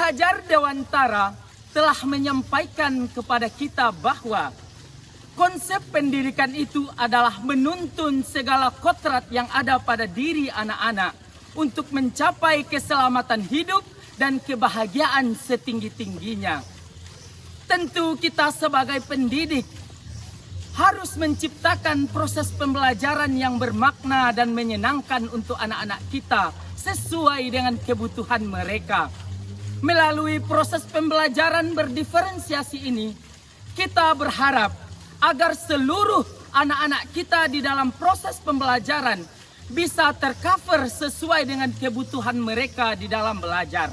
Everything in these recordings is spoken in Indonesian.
pelajar Dewantara telah menyampaikan kepada kita bahwa konsep pendidikan itu adalah menuntun segala kodrat yang ada pada diri anak-anak untuk mencapai keselamatan hidup dan kebahagiaan setinggi-tingginya. Tentu kita sebagai pendidik harus menciptakan proses pembelajaran yang bermakna dan menyenangkan untuk anak-anak kita sesuai dengan kebutuhan mereka. Melalui proses pembelajaran berdiferensiasi ini, kita berharap agar seluruh anak-anak kita di dalam proses pembelajaran bisa tercover sesuai dengan kebutuhan mereka di dalam belajar.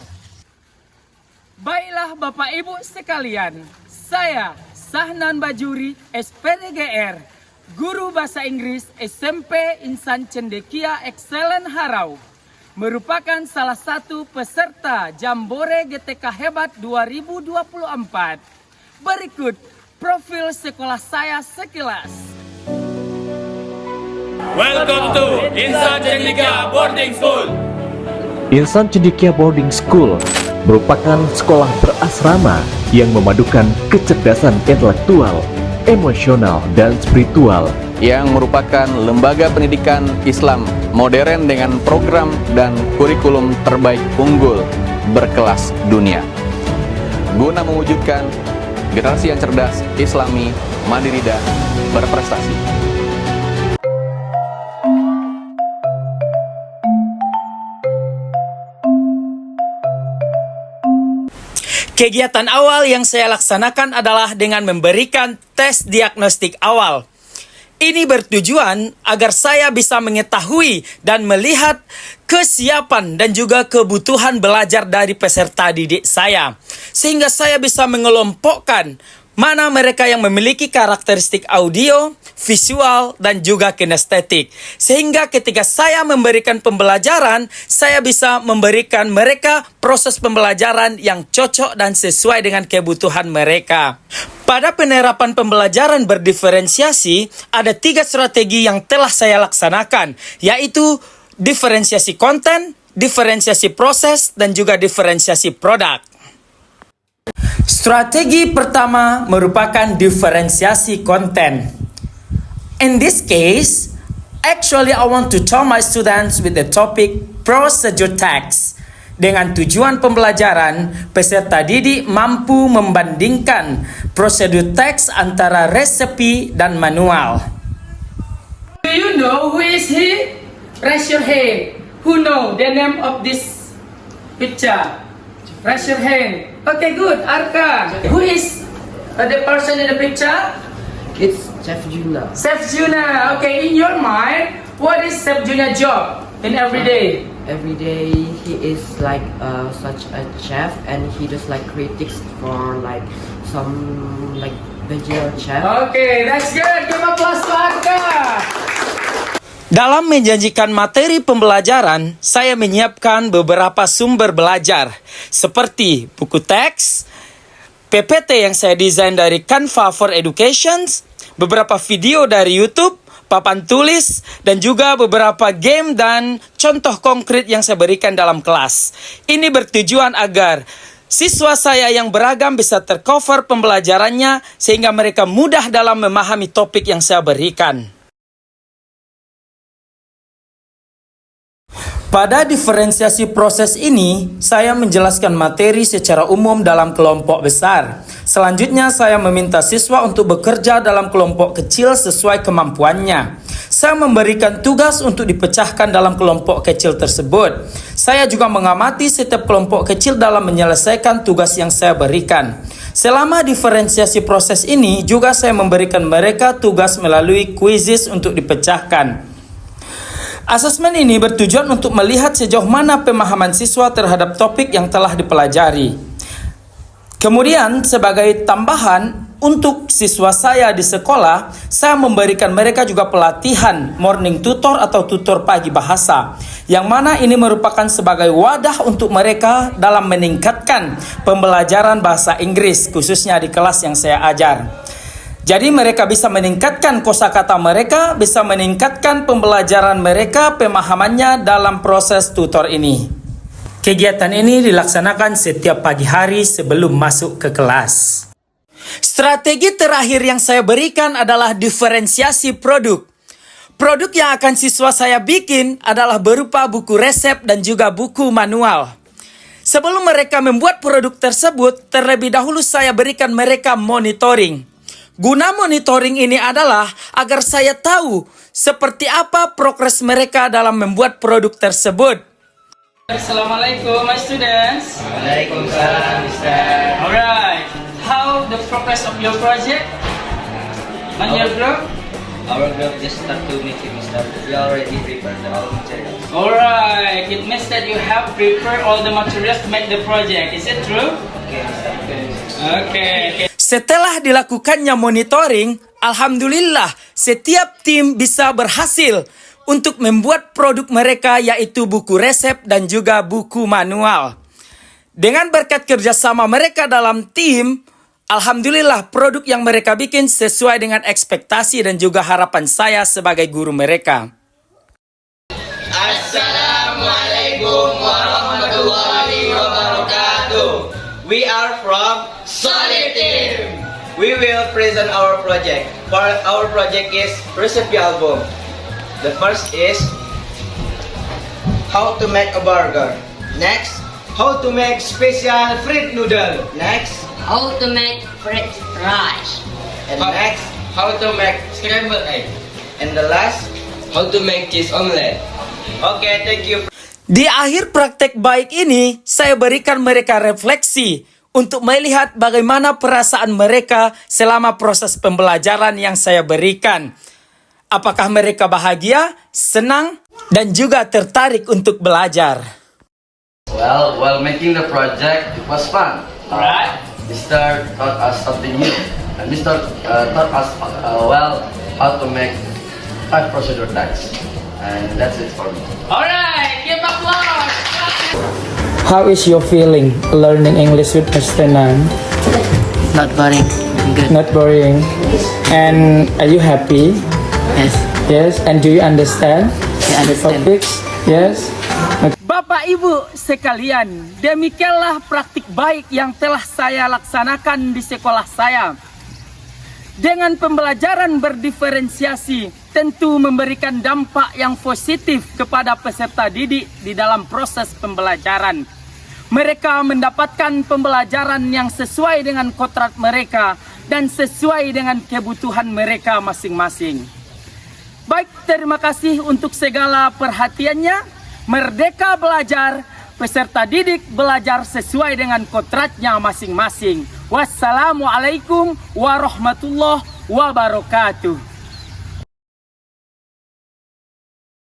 Baiklah Bapak Ibu sekalian, saya Sahnan Bajuri, SPDGR, Guru Bahasa Inggris SMP Insan Cendekia Excellent Harau, merupakan salah satu peserta Jambore GTK Hebat 2024. Berikut profil sekolah saya sekilas. Welcome to Insan Cendekia Boarding School. Insan Cendekia Boarding School merupakan sekolah berasrama yang memadukan kecerdasan intelektual, emosional, dan spiritual, yang merupakan lembaga pendidikan Islam modern dengan program dan kurikulum terbaik unggul berkelas dunia, guna mewujudkan generasi yang cerdas, islami, mandiri, dan berprestasi. Kegiatan awal yang saya laksanakan adalah dengan memberikan tes diagnostik awal. Ini bertujuan agar saya bisa mengetahui dan melihat kesiapan dan juga kebutuhan belajar dari peserta didik saya, sehingga saya bisa mengelompokkan mana mereka yang memiliki karakteristik audio, visual, dan juga kinestetik. Sehingga ketika saya memberikan pembelajaran, saya bisa memberikan mereka proses pembelajaran yang cocok dan sesuai dengan kebutuhan mereka. Pada penerapan pembelajaran berdiferensiasi, ada 3 strategi yang telah saya laksanakan, yaitu diferensiasi konten, diferensiasi proses, dan juga diferensiasi produk. Strategi pertama merupakan diferensiasi konten. In this case, actually I want to tell my students with the topic procedure text. Dengan tujuan pembelajaran, peserta didik mampu membandingkan prosedur teks antara resepi dan manual. Do you know who is he? Raise your hand. Who know the name of this picture? Raise your hand. Okay, good. Arka. Who is the person in the picture? It's Chef Juna. Chef Juna. Okay, in your mind, what is Chef Juna's job in every day? Every day he is like such a chef, and he does like critics for like some like vegetarian chef. Okay, that's good. Give applause to Arka. Dalam menjanjikan materi pembelajaran, saya menyiapkan beberapa sumber belajar seperti buku teks, PPT yang saya desain dari Canva for Education, beberapa video dari YouTube, papan tulis, dan juga beberapa game dan contoh konkret yang saya berikan dalam kelas. Ini bertujuan agar siswa saya yang beragam bisa tercover pembelajarannya sehingga mereka mudah dalam memahami topik yang saya berikan. Pada diferensiasi proses ini, saya menjelaskan materi secara umum dalam kelompok besar. Selanjutnya, saya meminta siswa untuk bekerja dalam kelompok kecil sesuai kemampuannya. Saya memberikan tugas untuk dipecahkan dalam kelompok kecil tersebut. Saya juga mengamati setiap kelompok kecil dalam menyelesaikan tugas yang saya berikan. Selama diferensiasi proses ini, juga saya memberikan mereka tugas melalui kuisis untuk dipecahkan. Asesmen ini bertujuan untuk melihat sejauh mana pemahaman siswa terhadap topik yang telah dipelajari. Kemudian, sebagai tambahan, untuk siswa saya di sekolah, saya memberikan mereka juga pelatihan morning tutor atau tutor pagi bahasa, yang mana ini merupakan sebagai wadah untuk mereka dalam meningkatkan pembelajaran bahasa Inggris, khususnya di kelas yang saya ajar. Jadi mereka bisa meningkatkan kosakata mereka, bisa meningkatkan pembelajaran mereka, pemahamannya dalam proses tutor ini. Kegiatan ini dilaksanakan setiap pagi hari sebelum masuk ke kelas. Strategi terakhir yang saya berikan adalah diferensiasi produk. Produk yang akan siswa saya bikin adalah berupa buku resep dan juga buku manual. Sebelum mereka membuat produk tersebut, terlebih dahulu saya berikan mereka monitoring. Guna monitoring ini adalah agar saya tahu seperti apa progres mereka dalam membuat produk tersebut. Assalamualaikum, my students. Waalaikumsalam, Mister. Alright, how the progress of your project on your group? Our group just start to meeting, Mister. We already prepared all materials. Alright, it means that you have prepared all the materials to make the project. Is it true? Okay, Mister. Okay. Setelah dilakukannya monitoring, alhamdulillah setiap tim bisa berhasil untuk membuat produk mereka yaitu buku resep dan juga buku manual. Dengan berkat kerjasama mereka dalam tim, alhamdulillah produk yang mereka bikin sesuai dengan ekspektasi dan juga harapan saya sebagai guru mereka. Assalamualaikum warahmatullahi wabarakatuh. We are from Solid Team. We will present our project. Our project is recipe album. The first is how to make a burger. Next, how to make special fried noodle. Next, How to make French fries. and next, How to make scrambled egg. and the last. How to make cheese omelette. Okay, thank you. Di akhir praktek baik ini, saya berikan mereka refleksi untuk melihat bagaimana perasaan mereka selama proses pembelajaran yang saya berikan. Apakah mereka bahagia, senang, dan juga tertarik untuk belajar? Well, while making the project, it was fun. Alright. Mr. taught us something new. And Mr. Taught us how to make 5 procedure dice. And that's it for me. Alright, give applause! How is your feeling learning English with Mr. Nan? Not boring. Good. Not boring. And are you happy? Yes. Yes. And do you understand I the understand. topics? Yes. Bapak Ibu sekalian, demikianlah praktik baik yang telah saya laksanakan di sekolah saya. Dengan pembelajaran berdiferensiasi, tentu memberikan dampak yang positif kepada peserta didik di dalam proses pembelajaran. Mereka mendapatkan pembelajaran yang sesuai dengan kodrat mereka dan sesuai dengan kebutuhan mereka masing-masing. Baik, terima kasih untuk segala perhatiannya. Merdeka belajar, peserta didik belajar sesuai dengan kodratnya masing-masing. Wassalamualaikum warahmatullahi wabarakatuh.